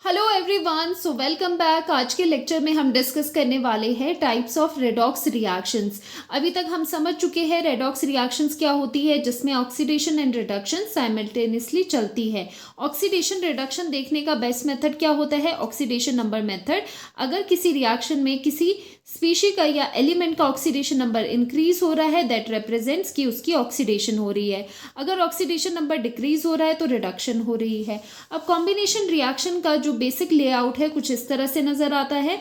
Hello everyone, so welcome back. आज के lecture में हम डिस्कस करने वाले हैं टाइप्स ऑफ रेडॉक्स रिएक्शंस। अभी तक हम समझ चुके हैं रेडॉक्स रिएक्शंस क्या होती है, जिसमें ऑक्सीडेशन एंड रिडक्शन साइमल्टेनियसली चलती है। ऑक्सीडेशन रिडक्शन देखने का बेस्ट मेथड क्या होता है? Oxidation number method. अगर किसी रिएक्शन में किसी स्पीशी का या एलिमेंट का ऑक्सीडेशन नंबर इंक्रीज हो रहा है, दैट रिप्रेजेंट्स कि उसकी ऑक्सीडेशन हो रही है। अगर ऑक्सीडेशन नंबर डिक्रीज हो रहा है तो रिडक्शन हो रही है। अब कॉम्बिनेशन रिएक्शन का जो बेसिक लेआउट है कुछ इस तरह से नजर आता है।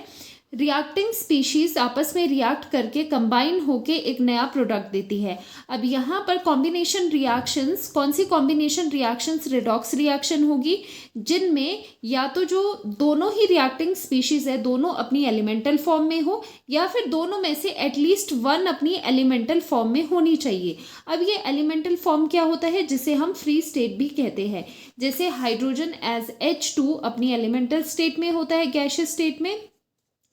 रिएक्टिंग स्पीशीज आपस में रिएक्ट करके कंबाइन होके एक नया प्रोडक्ट देती है। अब यहाँ पर कॉम्बिनेशन रिएक्शंस, कौन सी कॉम्बिनेशन रिएक्शंस रेडॉक्स रिएक्शन होगी? जिनमें या तो जो दोनों ही रिएक्टिंग स्पीशीज है दोनों अपनी एलिमेंटल फॉर्म में हो, या फिर दोनों में से एटलीस्ट वन अपनी एलिमेंटल फॉर्म में होनी चाहिए। अब ये एलिमेंटल फॉर्म क्या होता है, जिसे हम फ्री स्टेट भी कहते हैं। जैसे हाइड्रोजन एज H2 अपनी एलिमेंटल स्टेट में होता है, गैसियस स्टेट में।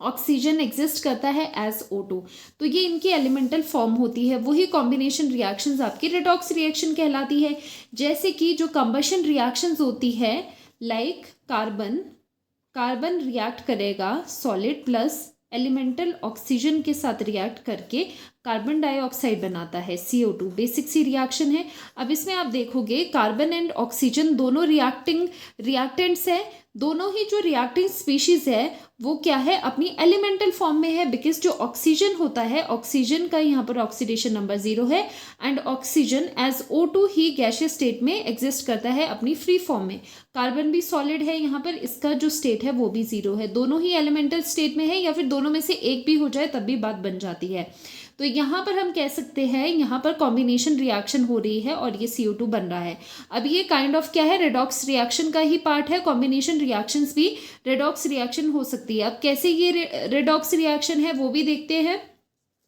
ऑक्सीजन एग्जिस्ट करता है एज O2। तो ये इनकी एलिमेंटल फॉर्म होती है। वही कॉम्बिनेशन रिएक्शंस आपकी रेडॉक्स रिएक्शन कहलाती है। जैसे कि जो कंबशन रिएक्शंस होती है, लाइक कार्बन रिएक्ट करेगा सॉलिड प्लस एलिमेंटल ऑक्सीजन के साथ रिएक्ट करके कार्बन डाइऑक्साइड बनाता है CO2। बेसिक सी रिएक्शन है। अब इसमें आप देखोगे कार्बन एंड ऑक्सीजन दोनों रिएक्टेंट्स है। दोनों ही जो रिएक्टिंग स्पीशीज है वो क्या है, अपनी एलिमेंटल फॉर्म में है। बिकॉज जो ऑक्सीजन होता है, ऑक्सीजन का यहाँ पर ऑक्सीडेशन नंबर 0 है एंड ऑक्सीजन एज O2 ही गैसियस स्टेट में एग्जिस्ट करता है अपनी फ्री फॉर्म में। कार्बन भी सॉलिड है, यहाँ पर इसका जो स्टेट है वो भी 0 है। दोनों ही एलिमेंटल स्टेट में है, या फिर दोनों में से एक भी हो जाए तब भी बात बन जाती है। तो यहाँ पर हम कह सकते हैं यहाँ पर कॉम्बिनेशन रिएक्शन हो रही है और ये CO2 बन रहा है। अब ये काइंड ऑफ क्या है, रेडॉक्स रिएक्शन का ही पार्ट है। कॉम्बिनेशन रिएक्शंस भी रेडॉक्स रिएक्शन हो सकती है। अब कैसे ये रेडॉक्स रिएक्शन है वो भी देखते हैं।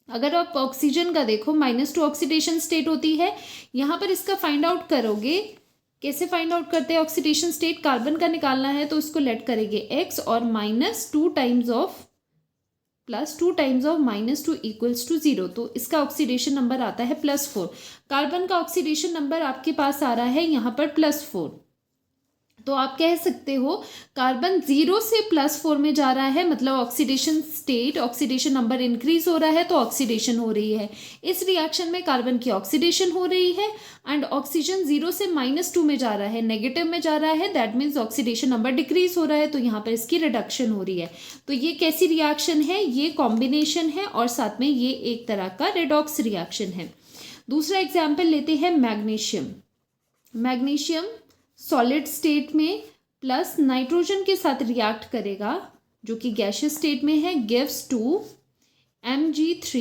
अगर आप ऑक्सीजन का देखो, -2 ऑक्सीडेशन स्टेट होती है। यहाँ पर इसका फाइंड आउट करोगे, कैसे फाइंड आउट करते हैं ऑक्सीडेशन स्टेट? कार्बन का निकालना है तो इसको लेट करेंगे X और -2 times of +2 times of -2 equals to 0। तो इसका ऑक्सीडेशन नंबर आता है +4। कार्बन का ऑक्सीडेशन नंबर आपके पास आ रहा है यहाँ पर +4। तो आप कह सकते हो कार्बन 0 से +4 में जा रहा है, मतलब oxidation state, oxidation number increase हो रहा है तो ऑक्सीडेशन हो रही है। इस रिएक्शन में कार्बन की ऑक्सीडेशन हो रही है एंड ऑक्सीजन 0 से -2 में जा रहा है, नेगेटिव में जा रहा है। That means oxidation number decrease हो रहा है, तो यहाँ पर इसकी रिडक्शन हो रही है। तो ये कैसी रिएक्शन है? ये कॉम्बिनेशन है और साथ में ये एक तरह का रेडॉक्स रिएक्शन है। दूसरा एग्जाम्पल लेते हैं मैग्नीशियम सॉलिड स्टेट में प्लस नाइट्रोजन के साथ रिएक्ट करेगा जो कि गैसियस स्टेट में है, gives to Mg3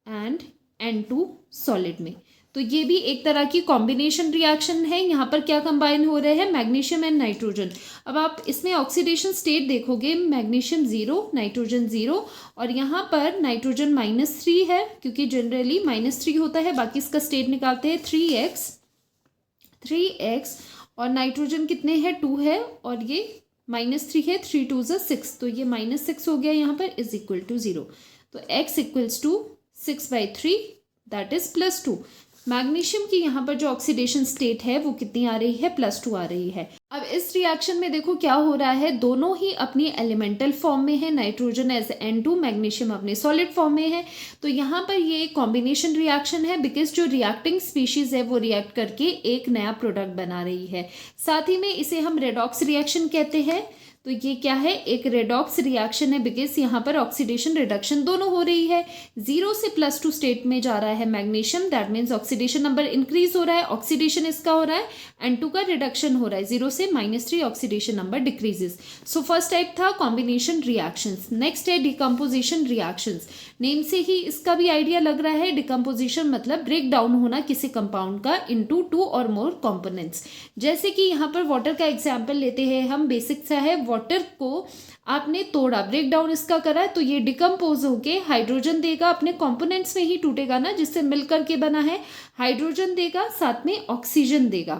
and N2 solid में। तो ये भी एक तरह की कॉम्बिनेशन रिएक्शन है। यहाँ पर क्या कंबाइन हो रहे हैं, मैग्नीशियम एंड नाइट्रोजन। अब आप इसमें ऑक्सीडेशन स्टेट देखोगे, मैग्नीशियम 0, नाइट्रोजन 0, और यहाँ पर नाइट्रोजन -3 है क्योंकि जनरली -3 होता है। बाकी इसका स्टेट निकालते हैं 3x और नाइट्रोजन कितने हैं, 2 है और ये -3 है, 3 2 6, तो ये -6 हो गया यहाँ पर, इज इक्वल टू 0। तो x equals to 6/3 that is +2। Magnesium की यहाँ पर जो ऑक्सीडेशन स्टेट है वो कितनी आ रही है, +2 आ रही है। अब इस रिएक्शन में देखो क्या हो रहा है, दोनों ही अपनी एलिमेंटल फॉर्म में है। नाइट्रोजन एज N2, मैग्नीशियम अपने सॉलिड फॉर्म में है। तो यहाँ पर ये एक कॉम्बिनेशन रिएक्शन है बिकॉज जो रिएक्टिंग स्पीशीज है वो रिएक्ट करके एक नया प्रोडक्ट बना रही है। साथ ही में इसे हम रेडॉक्स रिएक्शन कहते हैं। तो ये क्या है, एक रेडॉक्स रिएक्शन है बिकॉज यहाँ पर ऑक्सीडेशन रिडक्शन दोनों हो रही है। 0 से +2 स्टेट में जा रहा है magnesium, that means oxidation number increase हो रहा है, ऑक्सीडेशन इसका हो रहा है, N2 का रिडक्शन हो रहा है, 0 से -3 oxidation number decreases. So first type था कॉम्बिनेशन रिएक्शंस। नेक्स्ट है डिकम्पोजिशन रिएक्शंस। नेम से ही इसका भी आइडिया लग रहा है, डिकम्पोजिशन मतलब ब्रेक डाउन होना किसी कंपाउंड का इनटू 2 और मोर कंपोनेंट्स। जैसे कि यहाँ पर वाटर का एग्जाम्पल लेते हैं हम, बेसिक सा है। वाटर को आपने तोड़ा, ब्रेक डाउन इसका करा, तो ये डिकम्पोज होके हाइड्रोजन देगा, अपने कंपोनेंट्स में ही टूटेगा ना जिससे मिलकर के बना है, हाइड्रोजन देगा, साथ में ऑक्सीजन देगा।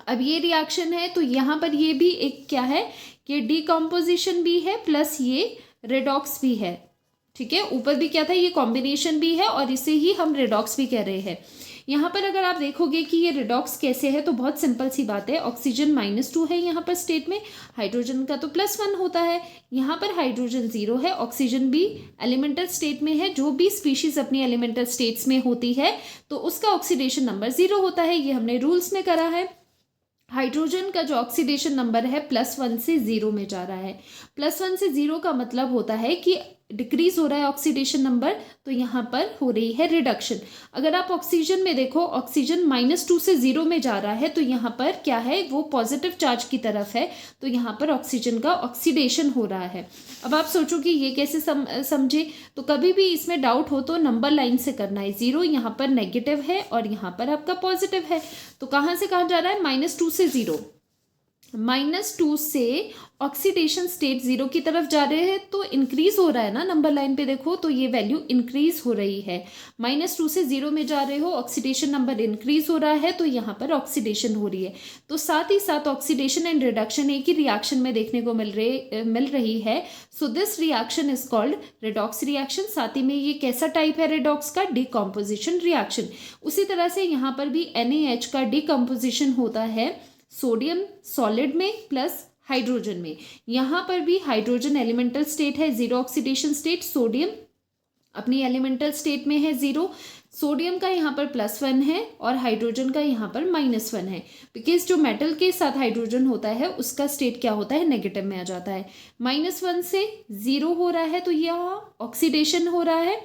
अब ये रिएक्शन है तो यहाँ पर ये भी एक क्या है, ये डिकम्पोजिशन भी है प्लस ये रेडॉक्स भी है। ठीक है, ऊपर भी क्या था, ये कॉम्बिनेशन भी है और इसे ही हम रेडॉक्स भी कह रहे हैं। यहाँ पर अगर आप देखोगे कि ये रेडॉक्स कैसे है, तो बहुत सिंपल सी बात है, ऑक्सीजन -2 है यहाँ पर स्टेट में, हाइड्रोजन का तो +1 होता है, यहाँ पर हाइड्रोजन 0 है, ऑक्सीजन भी एलिमेंटल स्टेट में है। जो भी स्पीशीज अपनी एलिमेंटल स्टेट्स में होती है तो उसका ऑक्सीडेशन नंबर 0 होता है, ये हमने रूल्स में करा है। हाइड्रोजन का जो ऑक्सीडेशन नंबर है +1 से 0 में जा रहा है। +1 से 0 का मतलब होता है कि डिक्रीज हो रहा है ऑक्सीडेशन नंबर, तो यहाँ पर हो रही है रिडक्शन। अगर आप ऑक्सीजन में देखो, ऑक्सीजन -2 से 0 में जा रहा है, तो यहाँ पर क्या है, वो पॉजिटिव चार्ज की तरफ है, तो यहाँ पर ऑक्सीजन का ऑक्सीडेशन हो रहा है। अब आप सोचो कि ये कैसे समझे, तो कभी भी इसमें डाउट हो तो नंबर लाइन से करना है। 0 यहाँ पर नेगेटिव है और यहाँ पर आपका पॉजिटिव है, तो कहाँ से कहाँ जा रहा है, -2 से 0, -2 से ऑक्सीडेशन स्टेट 0 की तरफ जा रहे हैं, तो इंक्रीज हो रहा है ना, नंबर लाइन पे देखो तो ये वैल्यू इंक्रीज हो रही है। -2 से 0 में जा रहे हो, ऑक्सीडेशन नंबर इंक्रीज हो रहा है, तो यहाँ पर ऑक्सीडेशन हो रही है। तो साथ ही साथ ऑक्सीडेशन एंड रिडक्शन एक ही रिएक्शन में देखने को मिल रही है। So this reaction is called redox reaction. साथ ही में ये कैसा टाइप है रेडॉक्स का, डिकम्पोजिशन रिएक्शन। उसी तरह से यहाँ पर भी NaH का डिकम्पोजिशन होता है सोडियम सॉलिड में प्लस हाइड्रोजन में। यहाँ पर भी हाइड्रोजन एलिमेंटल स्टेट है, 0 ऑक्सीडेशन स्टेट, सोडियम अपनी एलिमेंटल स्टेट में है 0। सोडियम का यहाँ पर +1 है और हाइड्रोजन का यहाँ पर -1 है, बिकॉज जो मेटल के साथ हाइड्रोजन होता है उसका स्टेट क्या होता है, नेगेटिव में आ जाता है। -1 से 0 हो रहा है, तो यहाँ ऑक्सीडेशन हो रहा है।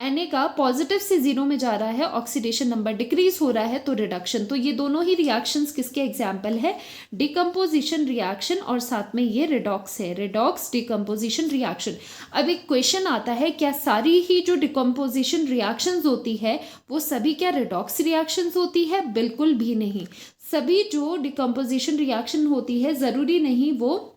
Na का पॉजिटिव से 0 में जा रहा है, ऑक्सीडेशन नंबर डिक्रीज हो रहा है, तो रिडक्शन। तो ये दोनों ही रिएक्शंस किसके एग्जाम्पल है, डिकम्पोजिशन रिएक्शन, और साथ में ये रिडॉक्स है, रिडॉक्स डिकम्पोजिशन रिएक्शन। अब एक क्वेश्चन आता है, क्या सारी ही जो डिकम्पोजिशन रिएक्शंस होती है वो सभी क्या रिडॉक्स रिएक्शंस होती है, बिल्कुल भी नहीं। सभी जो डिकम्पोजिशन रिएक्शन होती है ज़रूरी नहीं वो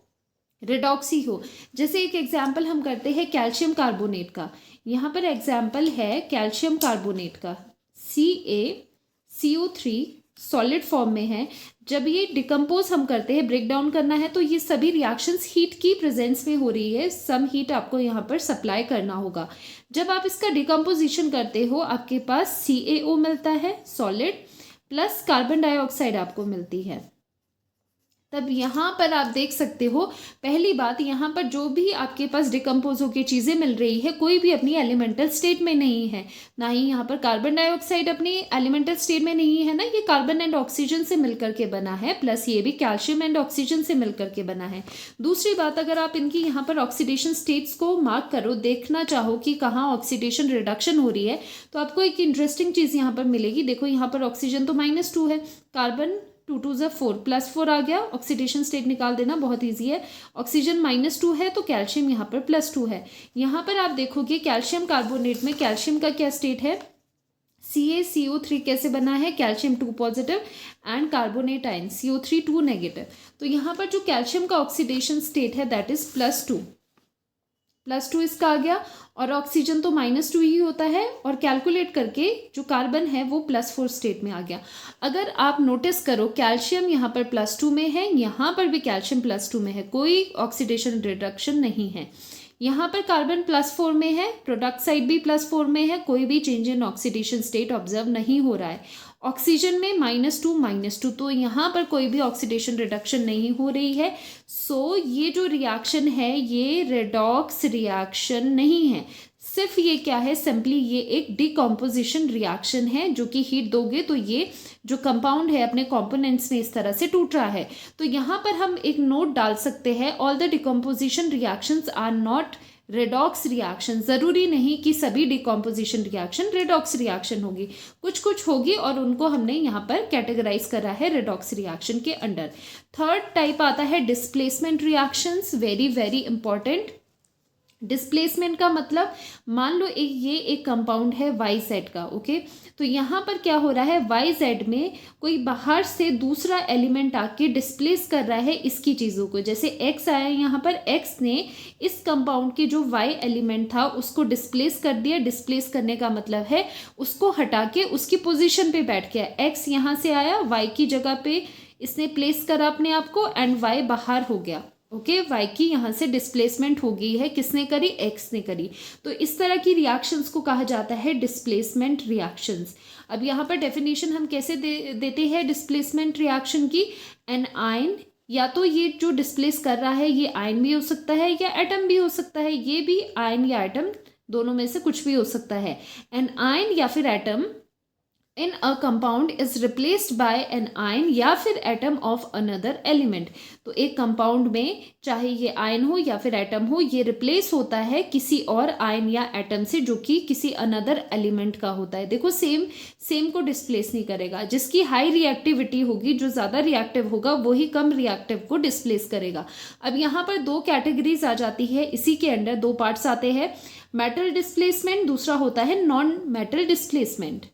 रिडॉक्स ही हो। जैसे एक एग्जाम्पल हम करते हैं कैल्शियम कार्बोनेट का, यहाँ पर एग्जाम्पल है कैल्शियम कार्बोनेट का, CaCO3 सॉलिड फॉर्म में है। जब ये डिकम्पोज हम करते हैं, ब्रेक डाउन करना है, तो ये सभी रिएक्शंस हीट की प्रेजेंस में हो रही है, सम हीट आपको यहाँ पर सप्लाई करना होगा। जब आप इसका डिकम्पोजिशन करते हो, आपके पास CaO मिलता है सॉलिड, प्लस कार्बन डाइऑक्साइड आपको मिलती है। तब यहाँ पर आप देख सकते हो, पहली बात, यहाँ पर जो भी आपके पास डिकम्पोज होकर चीज़ें मिल रही है, कोई भी अपनी एलिमेंटल स्टेट में नहीं है, ना ही यहाँ पर कार्बन डाइऑक्साइड अपनी एलिमेंटल स्टेट में नहीं है ना, ये कार्बन एंड ऑक्सीजन से मिलकर के बना है, प्लस ये भी कैल्शियम एंड ऑक्सीजन से मिलकर के बना है। दूसरी बात, अगर आप इनकी यहाँ पर ऑक्सीडेशन स्टेट्स को मार्क करो, देखना चाहो कि कहाँ ऑक्सीडेशन रिडक्शन हो रही है, तो आपको एक इंटरेस्टिंग चीज़ यहाँ पर मिलेगी। देखो यहाँ पर ऑक्सीजन तो -2 है, कार्बन 2 2 4 +4 आ गया, ऑक्सीडेशन स्टेट निकाल देना बहुत इजी है। ऑक्सीजन -2 है, तो कैल्शियम यहाँ पर +2 है। यहाँ पर आप देखोगे कैल्शियम कार्बोनेट में कैल्शियम का क्या स्टेट है, CaCO3 कैसे बना है, calcium 2 positive and carbonate ion CO3 2 negative. तो यहाँ पर जो कैल्शियम का ऑक्सीडेशन स्टेट है दैट इज +2 इसका आ गया, और ऑक्सीजन तो -2 ही होता है, और कैलकुलेट करके जो कार्बन है वो +4 स्टेट में आ गया। अगर आप नोटिस करो, कैल्शियम यहाँ पर +2 में है, यहाँ पर भी कैल्शियम +2 में है, कोई ऑक्सीडेशन रिडक्शन नहीं है। यहाँ पर कार्बन +4 में है, प्रोडक्ट साइड भी +4 में है, कोई भी change in oxidation state observe नहीं हो रहा है। ऑक्सीजन में -2, तो यहाँ पर कोई भी ऑक्सीडेशन रिडक्शन नहीं हो रही है। सो ये जो रिएक्शन है ये रेडॉक्स रिएक्शन नहीं है, सिर्फ ये क्या है, सिंपली ये एक डिकम्पोजिशन रिएक्शन है, जो कि हीट दोगे तो ये जो कंपाउंड है अपने कंपोनेंट्स में इस तरह से टूट रहा है। तो यहाँ पर हम एक नोट डाल सकते हैं, all the decomposition reactions are not redox reaction. ज़रूरी नहीं कि सभी डिकम्पोजिशन रिएक्शन रेडॉक्स रिएक्शन होगी, कुछ कुछ होगी, और उनको हमने यहाँ पर कैटेगराइज करा है रेडॉक्स रिएक्शन के अंडर। थर्ड टाइप आता है displacement reactions, very very important. Displacement का मतलब, मान लो ये एक कंपाउंड है YZ का, ओके, तो यहाँ पर क्या हो रहा है, YZ में कोई बाहर से दूसरा एलिमेंट आके डिस्प्लेस कर रहा है इसकी चीज़ों को। जैसे X आया, यहाँ पर X ने इस कंपाउंड के जो Y एलिमेंट था उसको डिस्प्लेस कर दिया। डिस्प्लेस करने का मतलब है उसको हटा के उसकी पोजीशन पे बैठ गया। X यहाँ से आया, Y की जगह पे इसने प्लेस करा अपने आप को, एंड Y बाहर हो गया। ओके, वाई की यहाँ से डिस्प्लेसमेंट हो गई है, किसने करी, एक्स ने करी। तो इस तरह की रिएक्शंस को कहा जाता है डिस्प्लेसमेंट रिएक्शंस। अब यहाँ पर डेफिनेशन हम कैसे देते हैं डिस्प्लेसमेंट रिएक्शन की, एन आयन, या तो ये जो डिस्प्लेस कर रहा है ये आयन भी हो सकता है या एटम भी हो सकता है, ये भी आयन या एटम दोनों में से कुछ भी हो सकता है। एन आयन या फिर atom in a compound is replaced by an ion या फिर एटम ऑफ अनदर एलिमेंट। तो एक कंपाउंड में चाहे ये आयन हो या फिर एटम हो, ये रिप्लेस होता है किसी और आयन या एटम से जो कि किसी अनदर एलिमेंट का होता है। देखो सेम को डिस्प्लेस नहीं करेगा, जिसकी हाई रिएक्टिविटी होगी, जो ज़्यादा रिएक्टिव होगा वही कम रिएक्टिव को डिस्प्लेस करेगा। अब यहाँ पर दो कैटेगरीज आ जाती है, इसी के अंडर दो पार्ट्स आते हैं, मेटल डिस्प्लेसमेंट, दूसरा होता है नॉन मेटल डिस्प्लेसमेंट।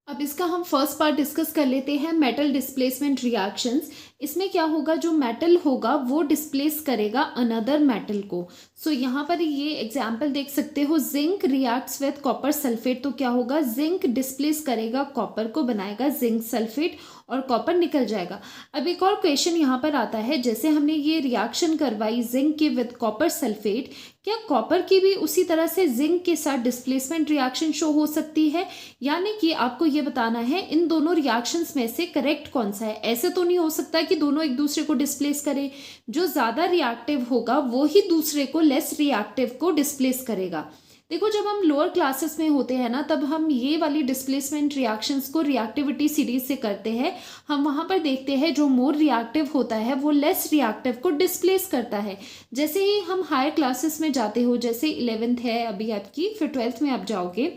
अब इसका हम फर्स्ट पार्ट डिस्कस कर लेते हैं, मेटल डिस्प्लेसमेंट रिएक्शंस। इसमें क्या होगा, जो मेटल होगा वो डिस्प्लेस करेगा अनदर मेटल को। सो यहाँ पर ये एग्जांपल देख सकते हो, zinc reacts with copper sulphate. तो क्या होगा, जिंक डिस्प्लेस करेगा कॉपर को, बनाएगा जिंक सल्फेट और कॉपर निकल जाएगा। अब एक और क्वेश्चन यहाँ पर आता है, जैसे हमने ये रिएक्शन करवाई जिंक की विद कॉपर सल्फेट, क्या कॉपर की भी उसी तरह से जिंक के साथ डिस्प्लेसमेंट रिएक्शन शो हो सकती है? यानी कि आपको ये बताना है इन दोनों रिएक्शंस में से करेक्ट कौन सा है। ऐसे तो नहीं हो सकता कि दोनों एक दूसरे को डिस्प्लेस करें, जो ज्यादा रिएक्टिव होगा वो ही दूसरे को लेस रिएक्टिव को डिस्प्लेस करेगा। देखो, जब हम लोअर क्लासेस में होते हैं ना, तब हम ये वाली डिस्प्लेसमेंट रिएक्शंस को रिएक्टिविटी सीरीज से करते हैं। हम वहां पर देखते हैं जो मोर रिएक्टिव होता है वो लेस रिएक्टिव को डिस्प्लेस करता है। जैसे ही हम हायर क्लासेस में जाते हो, जैसे 11th है अभी आपकी, फिर 12th में आप जाओगे,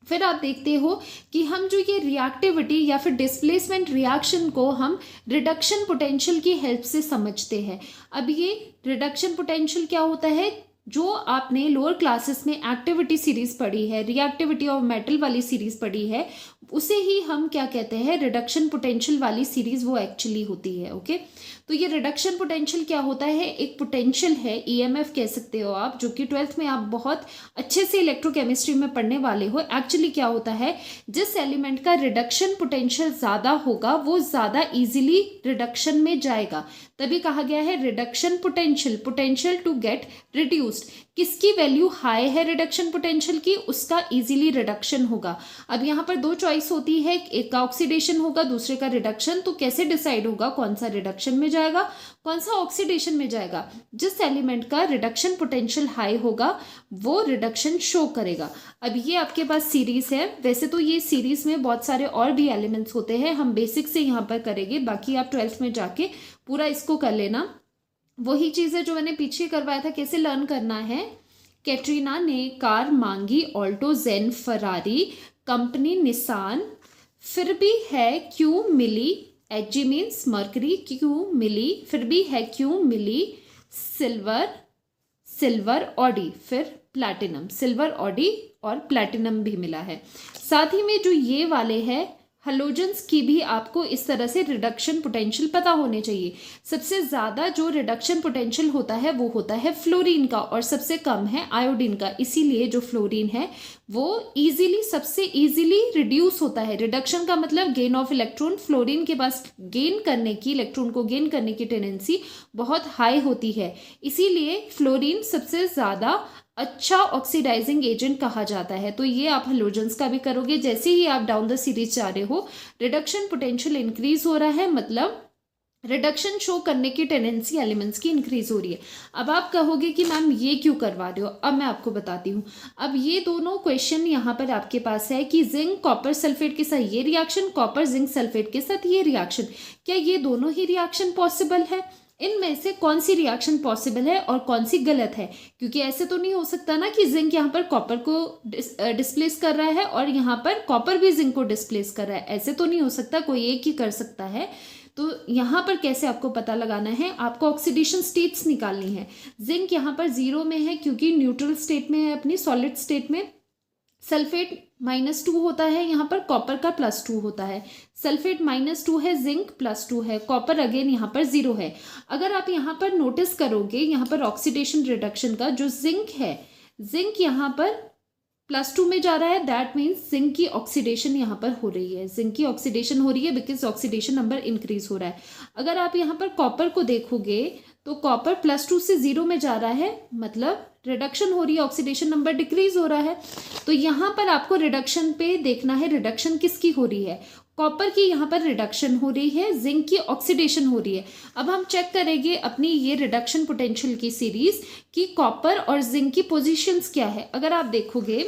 फिर आप देखते हो कि हम जो ये रिएक्टिविटी या फिर डिस्प्लेसमेंट रिएक्शन को हम रिडक्शन पोटेंशियल की हेल्प से समझते हैं। अब ये रिडक्शन पोटेंशियल क्या होता है, जो आपने लोअर क्लासेस में एक्टिविटी सीरीज पढ़ी है, रिएक्टिविटी ऑफ मेटल वाली सीरीज पढ़ी है, उसे ही हम क्या कहते हैं, रिडक्शन पोटेंशियल वाली सीरीज वो एक्चुअली होती है। ओके, तो ये रिडक्शन पोटेंशियल क्या होता है, एक पोटेंशियल है, ईएमएफ कह सकते हो आप, जो कि 12th में आप बहुत अच्छे से इलेक्ट्रोकेमिस्ट्री में पढ़ने वाले हो। एक्चुअली क्या होता है, जिस एलिमेंट का रिडक्शन पोटेंशियल ज़्यादा होगा वो ज़्यादा इजीली रिडक्शन में जाएगा, तभी कहा गया है reduction potential, potential to get reduced. किसकी वैल्यू हाई है रिडक्शन पोटेंशियल की, उसका इजीली रिडक्शन होगा। अब यहाँ पर दो चॉइस होती है, एक का ऑक्सीडेशन होगा, दूसरे का रिडक्शन। तो कैसे डिसाइड होगा कौन सा रिडक्शन में जाएगा, कौन सा ऑक्सीडेशन में जाएगा? जिस एलिमेंट का रिडक्शन पोटेंशियल हाई होगा वो रिडक्शन शो करेगा। अब ये आपके पास सीरीज है, वैसे तो ये सीरीज में बहुत सारे और भी एलिमेंट्स होते हैं, हम बेसिक से यहाँ पर करेंगे, बाकी आप 12th में जाके पूरा इसको कर लेना। वही चीज़ है जो मैंने पीछे करवाया था, कैसे लर्न करना है। कैटरीना ने कार मांगी, ऑल्टो, जेन, फरारी, कंपनी निसान, फिर भी है क्यों मिली, एच मीन्स मर्करी, क्यों मिली, फिर भी है क्यों मिली, सिल्वर ऑडी, फिर प्लैटिनम, सिल्वर ऑडी और प्लैटिनम भी मिला है। साथ ही में जो ये वाले हैं हेलोजन्स की भी आपको इस तरह से रिडक्शन पोटेंशियल पता होने चाहिए। सबसे ज़्यादा जो रिडक्शन पोटेंशियल होता है वो होता है फ्लोरीन का, और सबसे कम है आयोडीन का। इसीलिए जो फ्लोरीन है वो सबसे इजीली रिड्यूस होता है। रिडक्शन का मतलब गेन ऑफ इलेक्ट्रॉन, फ्लोरीन के पास इलेक्ट्रॉन को गेन करने की टेंडेंसी बहुत हाई होती है, इसीलिए फ्लोरीन सबसे ज़्यादा अच्छा ऑक्सीडाइजिंग एजेंट कहा जाता है। तो ये आप हेलोजन्स का भी करोगे। जैसे ही आप डाउन द सीरीज जा रहे हो, रिडक्शन पोटेंशियल इंक्रीज हो रहा है, मतलब रिडक्शन शो करने की टेंडेंसी एलिमेंट्स की इंक्रीज हो रही है। अब आप कहोगे कि मैम ये क्यों करवा रहे हो, अब मैं आपको बताती हूँ। अब ये दोनों क्वेश्चन यहाँ पर आपके पास है कि जिंक कॉपर सल्फेट के साथ ये रिएक्शन, कॉपर जिंक सल्फेट के साथ ये रिएक्शन, क्या ये दोनों ही रिएक्शन पॉसिबल है? इनमें से कौन सी रिएक्शन पॉसिबल है और कौन सी गलत है? क्योंकि ऐसे तो नहीं हो सकता ना कि जिंक यहाँ पर कॉपर को डिस्प्लेस कर रहा है और यहाँ पर कॉपर भी जिंक को डिस्प्लेस कर रहा है, ऐसे तो नहीं हो सकता, कोई एक ही कर सकता है। तो यहाँ पर कैसे आपको पता लगाना है, आपको ऑक्सीडेशन स्टेट्स निकालनी है। जिंक यहाँ पर 0 में है क्योंकि न्यूट्रल स्टेट में है, अपनी सॉलिड स्टेट में। सल्फेट -2 होता है, यहाँ पर कॉपर का +2 होता है। सल्फेट -2 है, जिंक +2 है, कॉपर अगेन यहाँ पर 0 है। अगर आप यहाँ पर नोटिस करोगे, यहाँ पर ऑक्सीडेशन रिडक्शन का जो जिंक है, जिंक यहाँ पर +2 में जा रहा है, दैट मीन्स जिंक की ऑक्सीडेशन यहाँ पर हो रही है। जिंक की ऑक्सीडेशन हो रही है बिकॉज ऑक्सीडेशन नंबर इंक्रीज हो रहा है। अगर आप यहाँ पर कॉपर को देखोगे तो कॉपर +2 से 0 में जा रहा है, मतलब रिडक्शन हो रही है, ऑक्सीडेशन नंबर डिक्रीज हो रहा है। तो यहाँ पर आपको रिडक्शन पे देखना है, रिडक्शन किसकी हो रही है, कॉपर की यहाँ पर रिडक्शन हो रही है, जिंक की ऑक्सीडेशन हो रही है। अब हम चेक करेंगे अपनी ये रिडक्शन पोटेंशियल की सीरीज कि कॉपर और जिंक की पोजीशंस क्या है। अगर आप देखोगे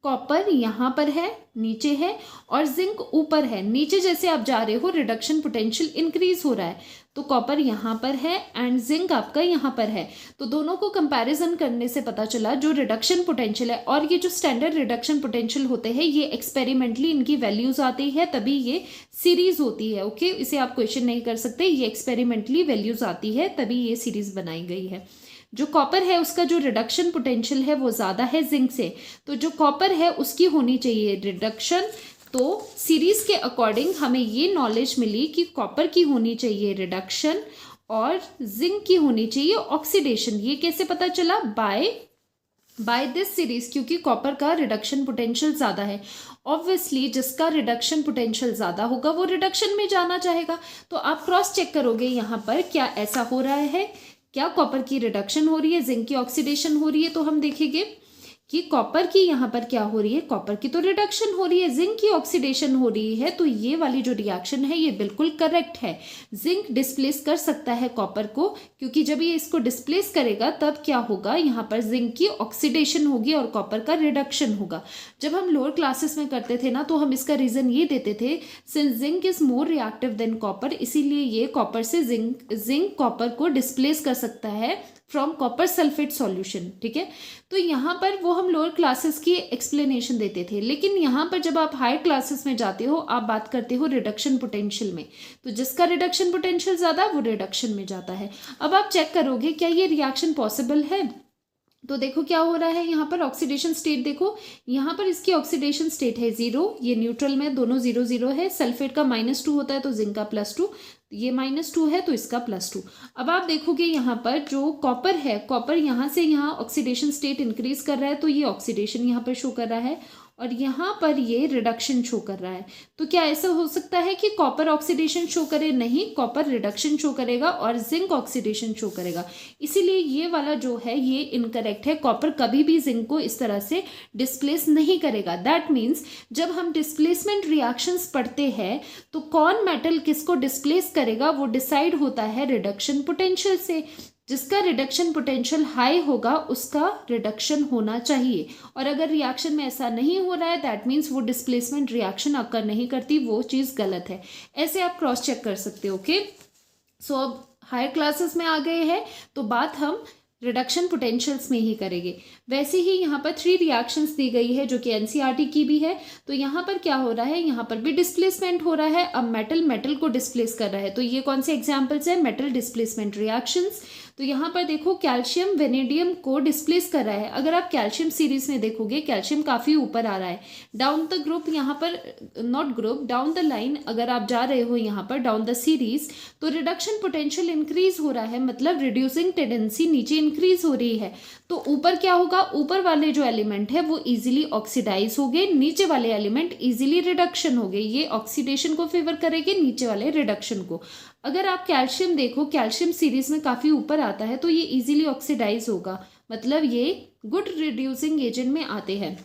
कॉपर यहाँ पर है, नीचे है, और जिंक ऊपर है। नीचे जैसे आप जा रहे हो रिडक्शन पोटेंशियल इंक्रीज हो रहा है, तो कॉपर यहाँ पर है एंड जिंक आपका यहाँ पर है। तो दोनों को कंपैरिजन करने से पता चला जो रिडक्शन पोटेंशियल है, और ये जो स्टैंडर्ड रिडक्शन पोटेंशियल होते हैं ये एक्सपेरिमेंटली इनकी वैल्यूज आती है तभी ये सीरीज होती है। ओके, इसे आप क्वेश्चन नहीं कर सकते, ये एक्सपेरिमेंटली वैल्यूज आती है तभी ये सीरीज बनाई गई है। जो कॉपर है उसका जो रिडक्शन पोटेंशियल है वो ज़्यादा है जिंक से, तो जो कॉपर है उसकी होनी चाहिए रिडक्शन। तो सीरीज के अकॉर्डिंग हमें ये नॉलेज मिली कि कॉपर की होनी चाहिए रिडक्शन और जिंक की होनी चाहिए ऑक्सीडेशन। ये कैसे पता चला, बाय दिस सीरीज, क्योंकि कॉपर का रिडक्शन पोटेंशियल ज़्यादा है। ऑब्वियसली जिसका रिडक्शन पोटेंशियल ज़्यादा होगा वो रिडक्शन में जाना चाहेगा। तो आप क्रॉस चेक करोगे यहाँ पर क्या ऐसा हो रहा है, क्या कॉपर की रिडक्शन हो रही है, जिंक की ऑक्सीडेशन हो रही है। तो हम देखेंगे कि कॉपर की यहाँ पर क्या हो रही है, कॉपर की तो रिडक्शन हो रही है, जिंक की ऑक्सीडेशन हो रही है। तो ये वाली जो रिएक्शन है ये बिल्कुल करेक्ट है। जिंक डिस्प्लेस कर सकता है कॉपर को, क्योंकि जब ये इसको डिस्प्लेस करेगा तब क्या होगा, यहाँ पर जिंक की ऑक्सीडेशन होगी और कॉपर का रिडक्शन होगा। जब हम लोअर क्लासेस में करते थे ना तो हम इसका रीजन ये देते थे, since zinc is more reactive than copper, इसीलिए ये कॉपर से जिंक कॉपर को डिस्प्लेस कर सकता है फ्रॉम कॉपर सल्फेट सॉल्यूशन। ठीक है, तो यहाँ पर वो हम लोअर क्लासेस की एक्सप्लेनेशन देते थे, लेकिन यहाँ पर जब आप हायर क्लासेस में जाते हो आप बात करते हो रिडक्शन पोटेंशियल में, तो जिसका रिडक्शन पोटेंशियल ज़्यादा वो रिडक्शन में जाता है। अब आप चेक करोगे क्या ये रिएक्शन पॉसिबल है, तो देखो क्या हो रहा है यहाँ पर ऑक्सीडेशन स्टेट, देखो यहाँ पर इसकी ऑक्सीडेशन स्टेट है 0, ये न्यूट्रल में दोनों 0 0 है। सल्फेट का -2 होता है तो जिंक का +2, ये -2 है तो इसका +2। अब आप देखोगे यहाँ पर जो कॉपर है, कॉपर यहाँ से यहाँ ऑक्सीडेशन स्टेट इंक्रीज कर रहा है तो ये ऑक्सीडेशन यहाँ पर शो कर रहा है, और यहाँ पर ये रिडक्शन शो कर रहा है। तो क्या ऐसा हो सकता है कि कॉपर ऑक्सीडेशन शो करे, नहीं, कॉपर रिडक्शन शो करेगा और जिंक ऑक्सीडेशन शो करेगा। इसीलिए ये वाला जो है ये इनकरेक्ट है, कॉपर कभी भी जिंक को इस तरह से डिस्प्लेस नहीं करेगा। दैट मीन्स जब हम डिस्प्लेसमेंट रिएक्शंस पढ़ते हैं तो कौन मेटल किसको डिस्प्लेस करेगा वो डिसाइड होता है रिडक्शन पोटेंशियल से। जिसका रिडक्शन पोटेंशियल हाई होगा उसका रिडक्शन होना चाहिए, और अगर रिएक्शन में ऐसा नहीं हो रहा है दैट मीन्स वो डिस्प्लेसमेंट रिएक्शन अकर नहीं करती, वो चीज़ गलत है। ऐसे आप क्रॉस चेक कर सकते हो। ओके, सो अब हायर क्लासेस में आ गए हैं तो बात हम रिडक्शन पोटेंशियल्स में ही करेंगे। वैसे ही यहाँ पर 3 रिएक्शंस दी गई है जो कि एनसीईआरटी की भी है। तो यहाँ पर क्या हो रहा है, यहाँ पर भी डिस्प्लेसमेंट हो रहा है। अब मेटल को डिस्प्लेस कर रहा है, तो ये कौन से एग्जाम्पल्स है, मेटल डिस्प्लेसमेंट रिएक्शंस। तो यहाँ पर देखो कैल्शियम वेनेडियम को डिस्प्लेस कर रहा है। अगर आप कैल्शियम सीरीज में देखोगे कैल्शियम काफ़ी ऊपर आ रहा है, डाउन द ग्रुप, यहाँ पर not group, down the line अगर आप जा रहे हो यहाँ पर डाउन द सीरीज, तो रिडक्शन पोटेंशियल इंक्रीज हो रहा है, मतलब रिड्यूसिंग टेंडेंसी नीचे इंक्रीज हो रही है। तो ऊपर क्या होगा, ऊपर वाले जो एलिमेंट है वो इजीली ऑक्सीडाइज हो गए, नीचे वाले एलिमेंट इजीली रिडक्शन हो गए। ये ऑक्सीडेशन को फेवर करेंगे, नीचे वाले रिडक्शन को। अगर आप कैल्शियम देखो, कैल्शियम सीरीज में काफ़ी ऊपर आता है तो ये इजीली ऑक्सीडाइज होगा, मतलब ये गुड रिड्यूसिंग एजेंट में आते हैं।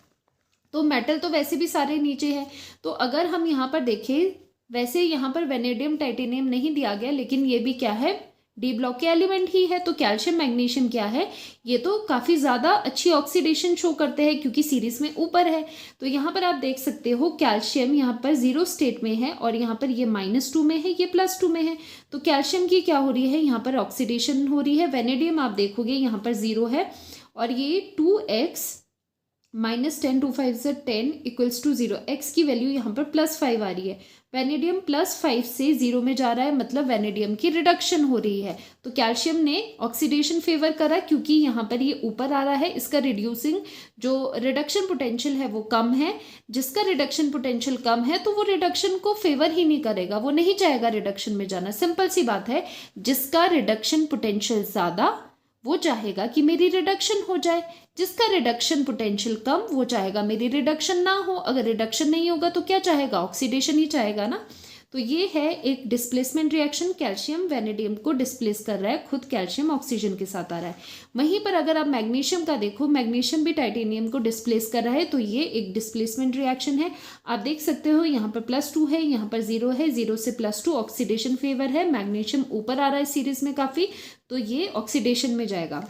तो मेटल तो वैसे भी सारे नीचे हैं, तो अगर हम यहाँ पर देखें, वैसे यहाँ पर वेनेडियम टाइटेनियम नहीं दिया गया, लेकिन ये भी क्या है, डी ब्लॉक के एलिमेंट ही है। तो कैल्शियम मैग्नीशियम क्या है, ये तो काफ़ी ज़्यादा अच्छी ऑक्सीडेशन शो करते हैं क्योंकि सीरीज में ऊपर है। तो यहाँ पर आप देख सकते हो कैल्शियम यहाँ पर 0 स्टेट में है और यहाँ पर ये -2 में है, ये +2 में है। तो कैल्शियम की क्या हो रही है, यहाँ पर ऑक्सीडेशन हो रही है। वेनेडियम आप देखोगे यहाँ पर 0 है और ये 2x -10 2 5 10 = 0, x की वैल्यू यहाँ पर +5 आ रही है। वेनेडियम +5 से 0 में जा रहा है, मतलब वेनेडियम की रिडक्शन हो रही है। तो कैल्शियम ने ऑक्सीडेशन फेवर करा क्योंकि यहाँ पर ये ऊपर आ रहा है, इसका रिड्यूसिंग जो रिडक्शन पोटेंशियल है वो कम है। जिसका रिडक्शन पोटेंशियल कम है तो वो रिडक्शन को फेवर ही नहीं करेगा, वो नहीं चाहेगा रिडक्शन में जाना। सिंपल सी बात है, जिसका रिडक्शन पोटेंशियल ज़्यादा वो चाहेगा कि मेरी रिडक्शन हो जाए, जिसका रिडक्शन पोटेंशियल कम वो चाहेगा मेरी रिडक्शन ना हो। अगर रिडक्शन नहीं होगा तो क्या चाहेगा, ऑक्सीडेशन ही चाहेगा ना। तो ये है एक डिस्प्लेसमेंट रिएक्शन, कैल्शियम वैनेडियम को डिस्प्लेस कर रहा है, खुद कैल्शियम ऑक्सीजन के साथ आ रहा है। वहीं पर अगर आप मैग्नीशियम का देखो, मैग्नीशियम भी टाइटेनियम को डिस्प्लेस कर रहा है, तो ये एक डिस्प्लेसमेंट रिएक्शन है। आप देख सकते हो यहाँ पर +2 है, यहाँ पर 0 है, 0 से +2 ऑक्सीडेशन फेवर है, मैग्नीशियम ऊपर आ रहा है सीरीज में काफी, तो ये ऑक्सीडेशन में जाएगा।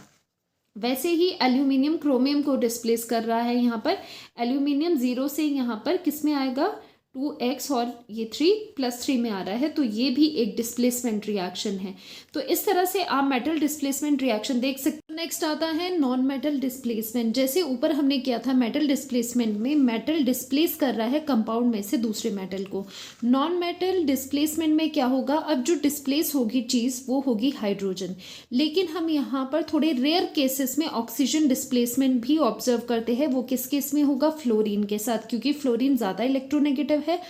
वैसे ही एल्यूमिनियम क्रोमियम को डिस्प्लेस कर रहा है, यहाँ पर एल्यूमिनियम 0 से यहाँ पर किस में आएगा 2x और ये 3 +3 में आ रहा है, तो ये भी एक डिस्प्लेसमेंट रिएक्शन है। तो इस तरह से आप मेटल डिस्प्लेसमेंट रिएक्शन देख सकते हो। नेक्स्ट आता है नॉन मेटल डिस्प्लेसमेंट। जैसे ऊपर हमने किया था मेटल डिस्प्लेसमेंट में, मेटल डिस्प्लेस कर रहा है कंपाउंड में से दूसरे मेटल को। नॉन मेटल डिस्प्लेसमेंट में क्या होगा, अब जो डिस्प्लेस होगी चीज़ वो होगी हाइड्रोजन, लेकिन हम यहाँ पर थोड़े रेयर केसेस में ऑक्सीजन डिस्प्लेसमेंट भी ऑब्जर्व करते हैं। वो किस केस में होगा, फ्लोरीन के साथ, क्योंकि फ्लोरीन ज़्यादा इलेक्ट्रोनेगेटिव है,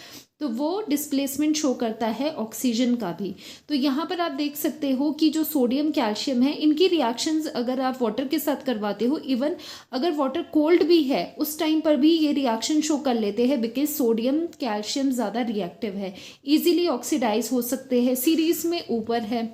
तो वो डिस्प्लेसमेंट शो करता है ऑक्सीजन का भी। तो यहाँ पर आप देख सकते हो कि जो सोडियम कैल्शियम है, इनकी रिएक्शंस अगर आप वाटर के साथ करवाते हो, इवन अगर वाटर कोल्ड भी है उस टाइम पर भी ये रिएक्शन शो कर लेते हैं, बिकॉज सोडियम कैल्शियम ज़्यादा रिएक्टिव है, इजीली ऑक्सीडाइज हो सकते हैं, सीरीज में ऊपर है,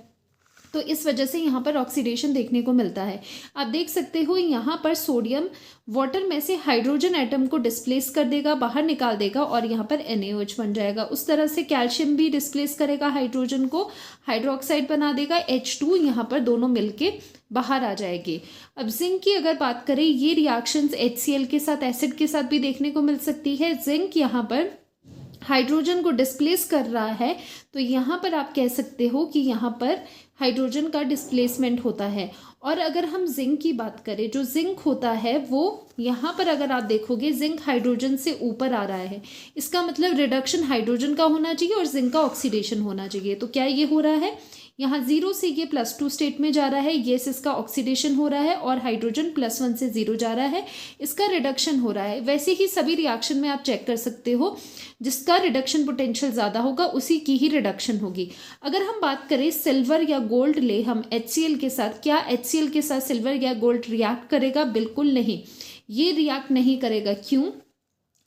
तो इस वजह से यहाँ पर ऑक्सीडेशन देखने को मिलता है। आप देख सकते हो यहाँ पर सोडियम वाटर में से हाइड्रोजन एटम को डिस्प्लेस कर देगा, बाहर निकाल देगा, और यहाँ पर NaOH बन जाएगा। उस तरह से कैल्शियम भी डिस्प्लेस करेगा हाइड्रोजन को, हाइड्रोक्साइड बना देगा, H2 यहाँ पर दोनों मिलके बाहर आ जाएंगे। अब जिंक की अगर बात करें, ये रिएक्शंस HCl के साथ, एसिड के साथ भी देखने को मिल सकती है। जिंक यहाँ पर हाइड्रोजन को डिस्प्लेस कर रहा है, तो यहाँ पर आप कह सकते हो कि यहाँ पर हाइड्रोजन का डिस्प्लेसमेंट होता है। और अगर हम जिंक की बात करें, जो जिंक होता है वो यहाँ पर अगर आप देखोगे, जिंक हाइड्रोजन से ऊपर आ रहा है, इसका मतलब रिडक्शन हाइड्रोजन का होना चाहिए और जिंक का ऑक्सीडेशन होना चाहिए। तो क्या ये हो रहा है, यहाँ 0 से ये +2 स्टेट में जा रहा है, ये इसका ऑक्सीडेशन हो रहा है, और हाइड्रोजन +1 से 0 जा रहा है, इसका रिडक्शन हो रहा है। वैसे ही सभी रिएक्शन में आप चेक कर सकते हो, जिसका रिडक्शन पोटेंशियल ज़्यादा होगा उसी की ही रिडक्शन होगी। अगर हम बात करें सिल्वर या गोल्ड ले हम HCl के साथ, क्या HCl के साथ सिल्वर या गोल्ड रिएक्ट करेगा? बिल्कुल नहीं, ये रिएक्ट नहीं करेगा। क्यों?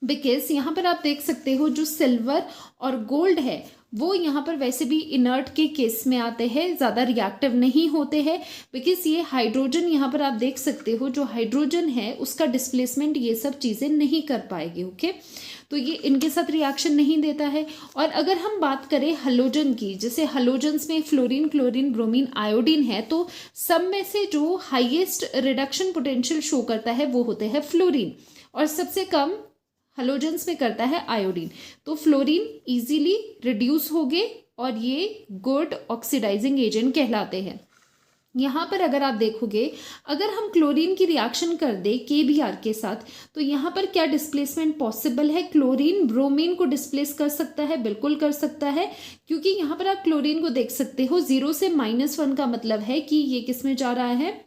बिकॉज यहाँ पर आप देख सकते हो जो सिल्वर और गोल्ड है वो यहाँ पर वैसे भी इनर्ट के केस में आते हैं, ज़्यादा रिएक्टिव नहीं होते हैं, बिकॉज ये हाइड्रोजन यहाँ पर आप देख सकते हो, जो हाइड्रोजन है उसका डिस्प्लेसमेंट ये सब चीज़ें नहीं कर पाएगी। ओके, तो ये इनके साथ रिएक्शन नहीं देता है। और अगर हम बात करें हलोजन की, जैसे हलोजन्स में फ्लोरीन, क्लोरीन, ब्रोमीन, आयोडीन है, तो सब में से जो हाईएस्ट रिडक्शन पोटेंशियल शो करता है वो होते हैं फ्लोरीन, और सबसे कम हलोजेंस में करता है आयोडीन। तो फ्लोरीन इजीली रिड्यूस हो गए और ये गुड ऑक्सीडाइजिंग एजेंट कहलाते हैं। यहाँ पर अगर आप देखोगे, अगर हम क्लोरीन की रिएक्शन कर दे KBr के साथ, तो यहाँ पर क्या डिस्प्लेसमेंट पॉसिबल है? क्लोरीन ब्रोमीन को डिस्प्लेस कर सकता है, बिल्कुल कर सकता है, क्योंकि यहाँ पर आप क्लोरीन को देख सकते हो 0 से -1 का मतलब है कि ये किस में जा रहा है,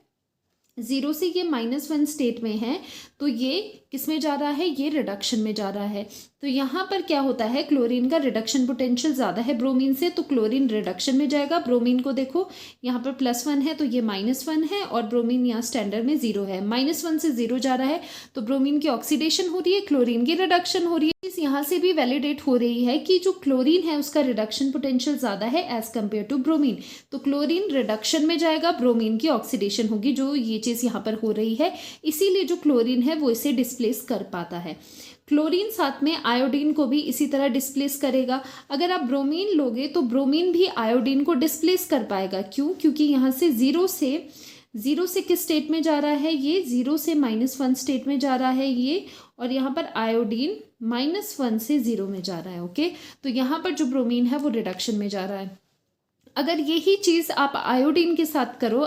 0 से ये -1 स्टेट में है, तो ये किस में जा रहा है, ये रिडक्शन में जा रहा है। तो यहाँ पर क्या होता है, क्लोरीन का रिडक्शन पोटेंशियल ज़्यादा है ब्रोमीन से, तो क्लोरीन रिडक्शन में जाएगा। ब्रोमीन को देखो यहाँ पर +1 है तो ये -1 है, और ब्रोमीन यहाँ स्टैंडर्ड में 0 है, -1 से 0 जा रहा है, तो ब्रोमीन की ऑक्सीडेशन हो रही है, क्लोरीन की रिडक्शन हो रही है। इस यहाँ से भी वैलिडेट हो रही है कि जो क्लोरीन है उसका रिडक्शन पोटेंशियल ज़्यादा है एज कम्पेयर टू ब्रोमीन, तो क्लोरीन रिडक्शन में जाएगा, ब्रोमीन की ऑक्सीडेशन होगी, जो ये चीज़ यहाँ पर हो रही है, इसीलिए जो क्लोरीन है वो इसे डिस्प्लेस कर पाता है। क्लोरीन साथ में आयोडीन को भी इसी तरह डिस्प्लेस करेगा। अगर आप ब्रोमीन लोगे तो ब्रोमीन भी आयोडीन को डिस्प्लेस कर पाएगा। क्यों? क्योंकि यहाँ से 0 से किस स्टेट में जा रहा है, ये 0 से -1 स्टेट में जा रहा है ये, और यहाँ पर आयोडीन -1 से 0 में जा रहा है। ओके, तो यहाँ पर जो ब्रोमीन है वो रिडक्शन में जा रहा है। अगर यही चीज़ आप आयोडीन के साथ करो,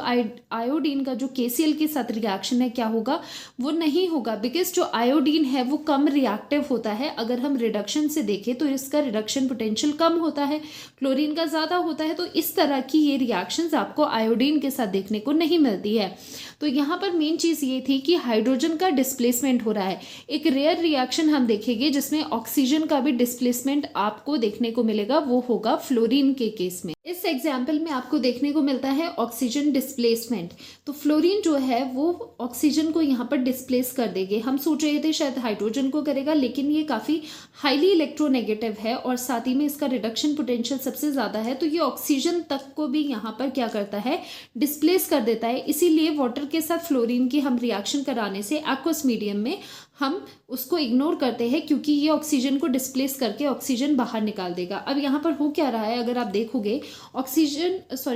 आयोडीन का जो KCl के साथ रिएक्शन है क्या होगा, वो नहीं होगा, बिकॉज जो आयोडीन है वो कम रिएक्टिव होता है। अगर हम रिडक्शन से देखें तो इसका रिडक्शन पोटेंशियल कम होता है, क्लोरीन का ज़्यादा होता है, तो इस तरह की ये रिएक्शंस आपको आयोडीन के साथ देखने को नहीं मिलती है। तो यहाँ पर मेन चीज़ ये थी कि हाइड्रोजन का डिस्प्लेसमेंट हो रहा है। एक रेयर रिएक्शन हम देखेंगे जिसमें ऑक्सीजन का भी डिस्प्लेसमेंट आपको देखने को मिलेगा, वो होगा फ्लोरीन के केस में। इस एग्जाम्पल में आपको देखने को मिलता है ऑक्सीजन डिस्प्लेसमेंट। तो फ्लोरीन जो है वो ऑक्सीजन को यहाँ पर डिस्प्लेस कर देगी। हम सोच रहे थे शायद हाइड्रोजन को करेगा, लेकिन ये काफ़ी हाईली इलेक्ट्रोनेगेटिव है और साथ ही में इसका रिडक्शन पोटेंशियल सबसे ज़्यादा है, तो ये ऑक्सीजन तक को भी यहाँ पर क्या करता है, डिस्प्लेस कर देता है। इसीलिए वाटर के साथ फ्लोरीन की हम रिएक्शन कराने से एक्वस मीडियम में हम उसको इग्नोर करते हैं, क्योंकि ये ऑक्सीजन को डिस्प्लेस करके ऑक्सीजन बाहर निकाल देगा। अब यहाँ पर हो क्या रहा है, अगर आप देखोगे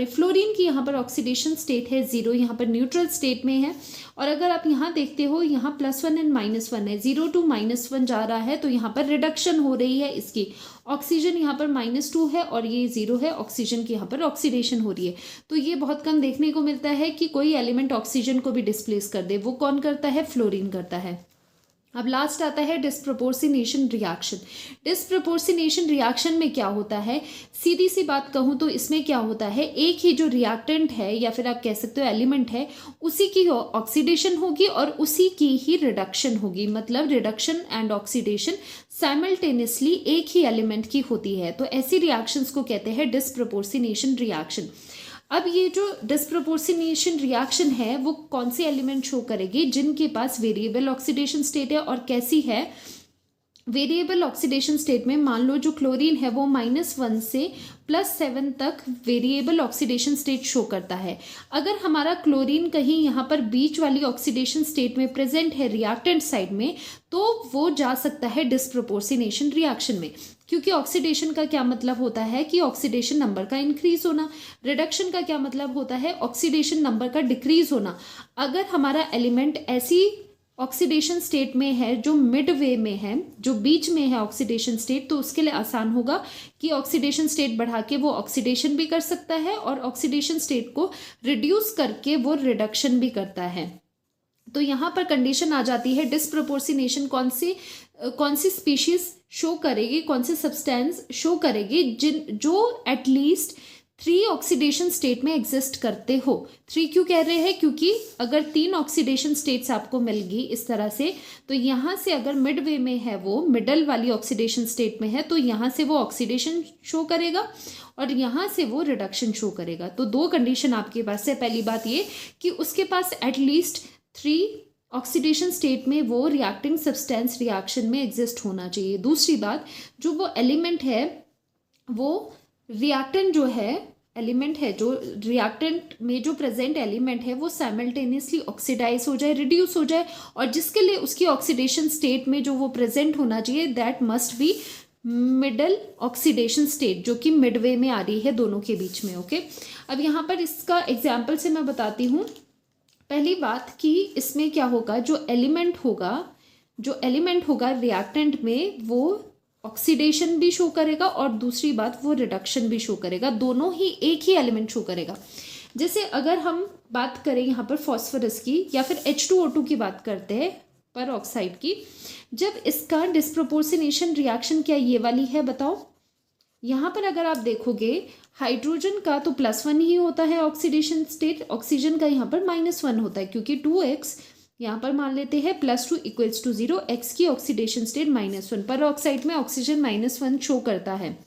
फ्लोरीन की यहाँ पर ऑक्सीडेशन स्टेट है 0, यहाँ पर न्यूट्रल स्टेट में है। और अगर आप यहाँ देखते हो, यहाँ +1 एंड -1 है, 0 to -1 जा रहा है, तो यहाँ पर रिडक्शन हो रही है इसकी। ऑक्सीजन यहाँ पर -2 है और ये 0 है, ऑक्सीजन की यहाँ पर ऑक्सीडेशन हो रही है। तो ये बहुत कम देखने को मिलता है कि कोई एलिमेंट ऑक्सीजन को भी डिस्प्लेस कर दे। वो कौन करता है, फ्लोरीन करता है। अब लास्ट आता है डिस्प्रोपोर्शनेशन रिएक्शन। डिस्प्रोपोर्शनेशन रिएक्शन में क्या होता है, सीधी सी बात कहूँ तो इसमें क्या होता है, एक ही जो रिएक्टेंट है या फिर आप कह सकते हो एलिमेंट है, उसी की ऑक्सीडेशन होगी और उसी की ही रिडक्शन होगी। मतलब रिडक्शन एंड ऑक्सीडेशन साइमल्टेनियसली एक ही एलिमेंट की होती है। तो ऐसी रिएक्शंस को कहते हैं डिस्प्रोपोर्शनेशन रिएक्शन। अब ये जो डिस्प्रोपोर्शनेशन रिएक्शन है वो कौन से एलिमेंट शो करेगी, जिनके पास वेरिएबल ऑक्सीडेशन स्टेट है। और कैसी है वेरिएबल ऑक्सीडेशन स्टेट में, मान लो जो क्लोरीन है वो -1 से +7 तक वेरिएबल ऑक्सीडेशन स्टेट शो करता है। अगर हमारा क्लोरीन कहीं यहाँ पर बीच वाली ऑक्सीडेशन स्टेट में प्रेजेंट है रिएक्टेंट साइड में, तो वो जा सकता है डिस्प्रोपोर्शनेशन रिएक्शन में। क्योंकि ऑक्सीडेशन का क्या मतलब होता है कि ऑक्सीडेशन नंबर का इंक्रीज होना, रिडक्शन का क्या मतलब होता है ऑक्सीडेशन नंबर का डिक्रीज होना। अगर हमारा एलिमेंट ऐसी ऑक्सीडेशन स्टेट में है जो मिड वे में है, जो बीच में है ऑक्सीडेशन स्टेट, तो उसके लिए आसान होगा कि ऑक्सीडेशन स्टेट बढ़ा के वो ऑक्सीडेशन भी कर सकता है और ऑक्सीडेशन स्टेट को रिड्यूस करके वो रिडक्शन भी करता है। तो यहाँ पर कंडीशन आ जाती है डिस्प्रोपोर्शनेशन कौन सी स्पीशीज शो करेगी, कौन से सब्सटेंस शो करेगी जो एटलीस्ट 3 ऑक्सीडेशन स्टेट में एग्जिस्ट करते हो। 3 क्यों कह रहे हैं, क्योंकि अगर 3 ऑक्सीडेशन स्टेट्स आपको मिल गई इस तरह से, तो यहाँ से अगर मिड वे में है, वो मिडल वाली ऑक्सीडेशन स्टेट में है, तो यहाँ से वो ऑक्सीडेशन शो करेगा और यहाँ से वो रिडक्शन शो करेगा। तो 2 कंडीशन आपके पास है। पहली बात ये कि उसके पास एटलीस्ट 3 ऑक्सीडेशन स्टेट में वो रिएक्टिंग सब्सटेंस रिएक्शन में एग्जिस्ट होना चाहिए। दूसरी बात, जो वो एलिमेंट है, वो रिएक्टेंट जो है, एलिमेंट है जो रिएक्टेंट में जो प्रेजेंट एलिमेंट है, वो साइमल्टेनियसली ऑक्सीडाइज हो जाए, रिड्यूस हो जाए, और जिसके लिए उसकी ऑक्सीडेशन स्टेट में जो वो प्रेजेंट होना चाहिए, that must be middle oxidation state, जो कि मिडवे में आ रही है दोनों के बीच में। ओके, अब यहाँ पर इसका एग्जाम्पल से मैं बताती हूँ। पहली बात कि इसमें क्या होगा, जो एलिमेंट होगा रिएक्टेंट में, वो ऑक्सीडेशन भी शो करेगा और दूसरी बात वो रिडक्शन भी शो करेगा। दोनों ही एक ही एलिमेंट शो करेगा। जैसे अगर हम बात करें यहाँ पर फॉस्फोरस की या फिर H2O2 की बात करते हैं, पर ऑक्साइड की, जब इसका डिस्प्रोपोर्शनेशन रिएक्शन क्या ये वाली है, बताओ। यहाँ पर अगर आप देखोगे हाइड्रोजन का तो +1 ही होता है ऑक्सीडेशन स्टेट, ऑक्सीजन का यहाँ पर -1 होता है, क्योंकि 2x यहाँ पर मान लेते हैं +2 = 0, x की ऑक्सीडेशन स्टेट -1। पर ऑक्साइड में ऑक्सीजन -1 शो करता है,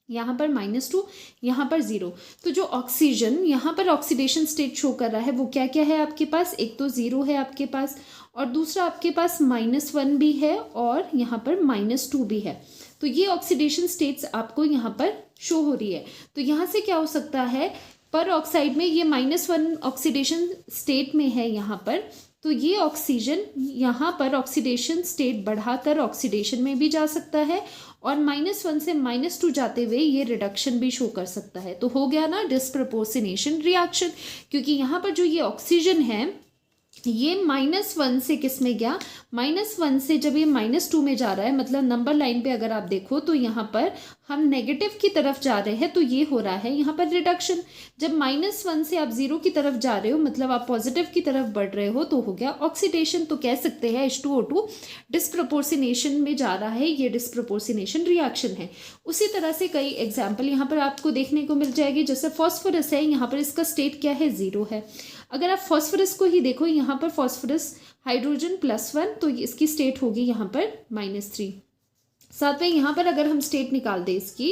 यहाँ पर -2, यहाँ पर 0। तो जो ऑक्सीजन यहाँ पर ऑक्सीडेशन स्टेट शो कर रहा है वो क्या क्या है आपके पास, एक तो 0 है आपके पास, और दूसरा आपके पास -1 भी है और यहाँ पर -2 भी है। तो ये ऑक्सीडेशन स्टेट्स आपको यहाँ पर शो हो रही है। तो यहाँ से क्या हो सकता है, पर ऑक्साइड में ये -1 ऑक्सीडेशन स्टेट में है यहाँ पर, तो ये ऑक्सीजन यहाँ पर ऑक्सीडेशन स्टेट बढ़ाकर ऑक्सीडेशन में भी जा सकता है और -1 से -2 जाते हुए ये रिडक्शन भी शो कर सकता है। तो हो गया ना डिस्प्रोपोर्शनेशन रिएक्शन, क्योंकि यहाँ पर जो ये ऑक्सीजन है ये -1 से किस में गया, -1 से जब ये -2 में जा रहा है, मतलब नंबर लाइन पे अगर आप देखो तो यहाँ पर हम नेगेटिव की तरफ जा रहे हैं, तो ये हो रहा है यहाँ पर रिडक्शन। जब -1 से आप 0 की तरफ जा रहे हो, मतलब आप पॉजिटिव की तरफ बढ़ रहे हो, तो हो गया ऑक्सीडेशन। तो कह सकते हैं H2O2 डिस्प्रोपोर्शनेशन में जा रहा है, ये डिस्प्रोपोर्शनेशन रिएक्शन है। उसी तरह से कई एग्जाम्पल यहाँ पर आपको देखने को मिल जाएगी। जैसे फॉस्फोरस है, यहाँ पर इसका स्टेट क्या है, 0 है। अगर आप फॉस्फोरस को ही देखो, यहाँ पर फॉस्फोरस हाइड्रोजन +1, तो इसकी स्टेट होगी यहाँ पर -3। साथ में यहाँ पर अगर हम स्टेट निकाल दें इसकी,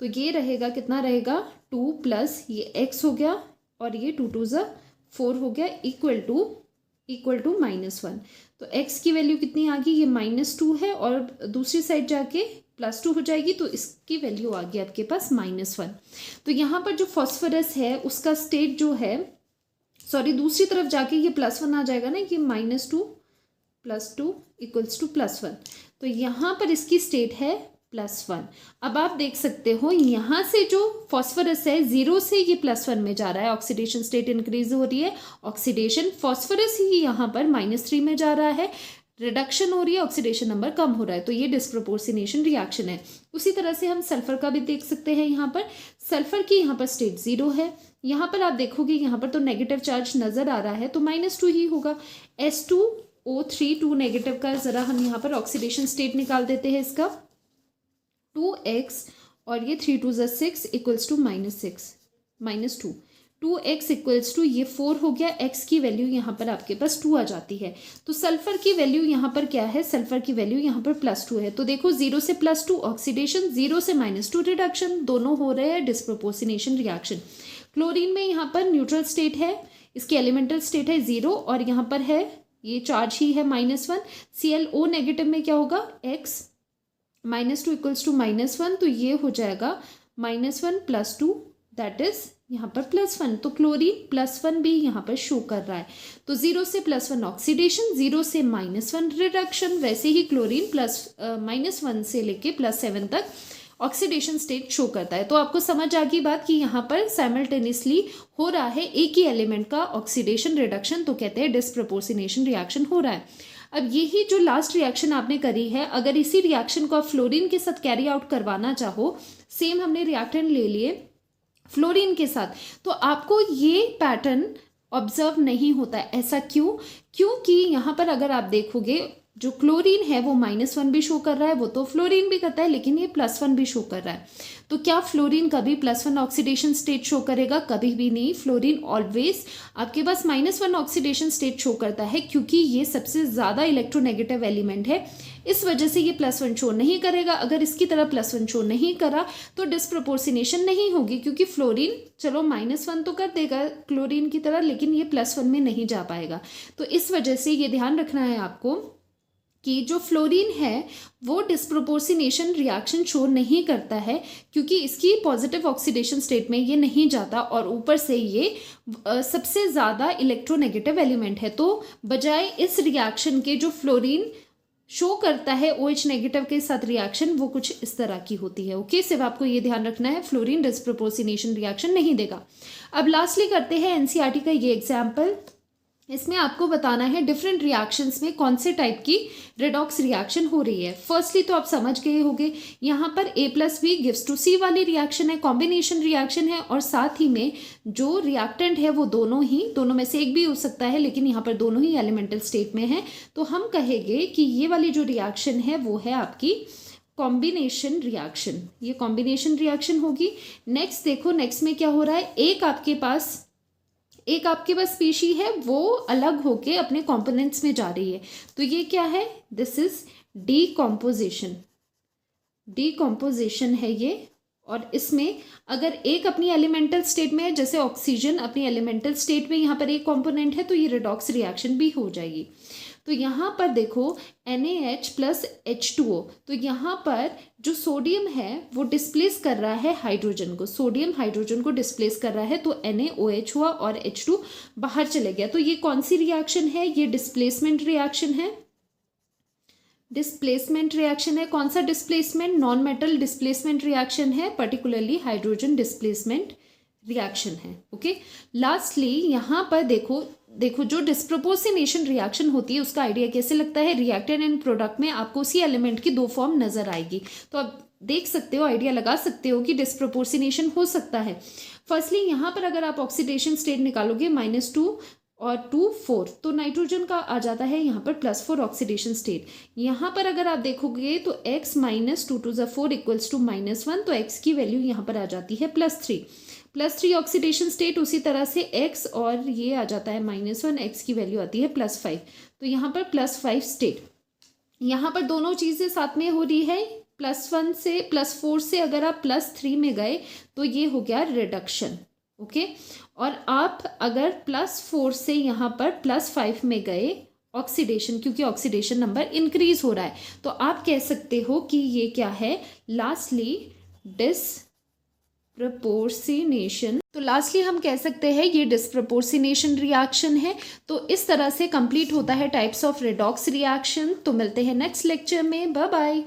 तो ये रहेगा, कितना रहेगा, 2 प्लस ये x हो गया और ये 2 2 ज़ा 4 हो गया इक्वल टू -1। तो x की वैल्यू कितनी आ गई, ये -2 है और दूसरी साइड जाके +2 हो जाएगी, तो इसकी वैल्यू आ गई आपके पास -1। तो यहाँ पर जो फॉस्फोरस है उसका स्टेट जो है, सॉरी दूसरी तरफ जाके ये +1 आ जाएगा ना, कि -2 + 2 = +1। तो यहाँ पर इसकी स्टेट है +1। अब आप देख सकते हो यहाँ से जो फॉस्फोरस है 0 से ये +1 में जा रहा है, ऑक्सीडेशन स्टेट इंक्रीज हो रही है, ऑक्सीडेशन फॉस्फोरस ही यहाँ पर -3 में जा रहा है, रिडक्शन हो रही है, ऑक्सीडेशन नंबर कम हो रहा है, तो ये डिस्प्रोपोर्शनेशन रिएक्शन है। उसी तरह से हम सल्फर का भी देख सकते हैं। यहाँ पर सल्फर की यहाँ पर स्टेट 0 है, यहाँ पर आप देखोगे यहाँ पर तो नेगेटिव चार्ज नजर आ रहा है, तो -2 ही होगा। S2O3 2 नेगेटिव का जरा हम यहाँ पर ऑक्सीडेशन स्टेट निकाल देते हैं इसका, 2x और ये 3 2 = 6 = -2, 2x = ये 4 हो गया, x की वैल्यू यहाँ पर आपके पास 2 आ जाती है। तो सल्फर की वैल्यू यहाँ पर क्या है, सल्फर की वैल्यू यहाँ पर +2 है। तो देखो 0 से +2 ऑक्सीडेशन, 0 से -2 रिडक्शन, दोनों हो रहे हैं डिस्प्रोपोर्शनेशन रिएक्शन। क्लोरीन में यहाँ पर न्यूट्रल स्टेट है, इसकी एलिमेंटल स्टेट है 0 और यहाँ पर है ये चार्ज ही है -1। ClO नेगेटिव में क्या होगा, x -2 = -1, तो ये हो जाएगा -1 + 2 दैट इज यहाँ पर +1। तो क्लोरीन +1 भी यहाँ पर शो कर रहा है। तो 0 से +1 ऑक्सीडेशन, 0 से -1 रिडक्शन, वैसे ही क्लोरीन -1 से लेके +7 तक ऑक्सीडेशन स्टेट शो करता है। तो आपको समझ आ गई बात कि यहाँ पर साइमल्टेनियसली हो रहा है एक ही एलिमेंट का ऑक्सीडेशन रिडक्शन, तो कहते हैं डिस्प्रोपोर्शनेशन रिएक्शन हो रहा है। अब यही जो लास्ट रिएक्शन आपने करी है, अगर इसी रिएक्शन को आप फ्लोरीन के साथ कैरी आउट करवाना चाहो, सेम हमने रिएक्टेंट ले लिए फ्लोरीन के साथ, तो आपको ये पैटर्न ऑब्जर्व नहीं होता है। ऐसा क्यों? क्योंकि यहाँ पर अगर आप देखोगे जो क्लोरीन है वो -1 भी शो कर रहा है, वो तो फ्लोरीन भी करता है, लेकिन ये +1 भी शो कर रहा है। तो क्या फ्लोरीन कभी +1 ऑक्सीडेशन स्टेट शो करेगा? कभी भी नहीं। फ्लोरीन ऑलवेज आपके पास -1 ऑक्सीडेशन स्टेट शो करता है, क्योंकि ये सबसे ज़्यादा इलेक्ट्रोनेगेटिव एलिमेंट है, इस वजह से ये +1 शो नहीं करेगा। अगर इसकी तरह +1 शो नहीं करा तो डिस्प्रोपोर्शनेशन नहीं होगी, क्योंकि फ्लोरीन चलो -1 तो कर देगा क्लोरीन की तरह, लेकिन ये +1 में नहीं जा पाएगा। तो इस वजह से ये ध्यान रखना है आपको कि जो फ्लोरीन है वो डिस्प्रोपोर्शनेशन रिएक्शन शो नहीं करता है, क्योंकि इसकी पॉजिटिव ऑक्सीडेशन स्टेट में ये नहीं जाता, और ऊपर से ये सबसे ज़्यादा इलेक्ट्रोनेगेटिव एलिमेंट है। तो बजाय इस रिएक्शन के जो फ्लोरीन शो करता है OH नेगेटिव के साथ रिएक्शन, वो कुछ इस तरह की होती है। ओके, सिर्फ आपको ये ध्यान रखना है, फ्लोरीन डिस्प्रोपोर्शनेशन रिएक्शन नहीं देगा। अब लास्टली करते हैं NCERT का ये एग्जाम्पल। इसमें आपको बताना है डिफरेंट रिएक्शंस में कौन से टाइप की रेडॉक्स रिएक्शन हो रही है। फर्स्टली तो आप समझ गए होंगे, यहाँ पर A+B गिव्स टू C वाली रिएक्शन है, कॉम्बिनेशन रिएक्शन है, और साथ ही में जो रिएक्टेंट है वो दोनों में से एक भी हो सकता है, लेकिन यहाँ पर दोनों ही एलिमेंटल स्टेट में है। तो हम कहेंगे कि ये वाली जो रिएक्शन है वो है आपकी कॉम्बिनेशन रिएक्शन, ये कॉम्बिनेशन रिएक्शन होगी। नेक्स्ट देखो, नेक्स्ट में क्या हो रहा है, एक आपके पास स्पीशी है वो अलग होके अपने कंपोनेंट्स में जा रही है, तो ये क्या है, दिस इज डीकॉम्पोजिशन है ये। और इसमें अगर एक अपनी एलिमेंटल स्टेट में है, जैसे ऑक्सीजन अपनी एलिमेंटल स्टेट में यहाँ पर एक कंपोनेंट है, तो ये रेडॉक्स रिएक्शन भी हो जाएगी। तो यहाँ पर देखो NaH + H2O, तो यहाँ पर जो सोडियम है वो डिस्प्लेस कर रहा है हाइड्रोजन को, सोडियम हाइड्रोजन को डिस्प्लेस कर रहा है, तो NaOH हुआ और H2 बाहर चले गया। तो ये कौन सी रिएक्शन है, ये डिस्प्लेसमेंट रिएक्शन है। डिस्प्लेसमेंट रिएक्शन है, कौन सा displacement, non metal displacement reaction है, पर्टिकुलरली हाइड्रोजन डिस्प्लेसमेंट रिएक्शन है। ओके, लास्टली यहाँ पर देखो जो डिस्प्रोपोर्शनेशन रिएक्शन होती है उसका आइडिया कैसे लगता है, रिएक्टेंट एंड प्रोडक्ट में आपको उसी एलिमेंट की 2 फॉर्म नजर आएगी, तो आप देख सकते हो, आइडिया लगा सकते हो कि डिस्प्रोपोर्शनेशन हो सकता है। फर्स्टली यहाँ पर अगर आप ऑक्सीडेशन स्टेट निकालोगे -2 और 2 4, तो नाइट्रोजन का आ जाता है यहाँ पर +4 ऑक्सीडेशन स्टेट। यहाँ पर अगर आप देखोगे तो x - 2 2 = 4 = -1, तो x की वैल्यू यहाँ पर आ जाती है +3 ऑक्सीडेशन स्टेट। उसी तरह से x और ये आ जाता है -1, x की वैल्यू आती है +5, तो यहाँ पर +5 स्टेट। यहाँ पर दोनों चीज़ें साथ में हो रही है, +1 से +4 से अगर आप +3 में गए तो ये हो गया रिडक्शन। ओके, और आप अगर +4 से यहाँ पर +5 में गए ऑक्सीडेशन, क्योंकि ऑक्सीडेशन नंबर इंक्रीज हो रहा है, तो आप कह सकते हो कि ये क्या है, लास्टली डिसप्रपोर्सिनेशन। तो लास्टली हम कह सकते हैं ये डिसप्रपोर्सिनेशन रिएक्शन है। तो इस तरह से कंप्लीट होता है टाइप्स ऑफ रेडॉक्स रिएक्शन। तो मिलते हैं नेक्स्ट लेक्चर में, बाय बाय।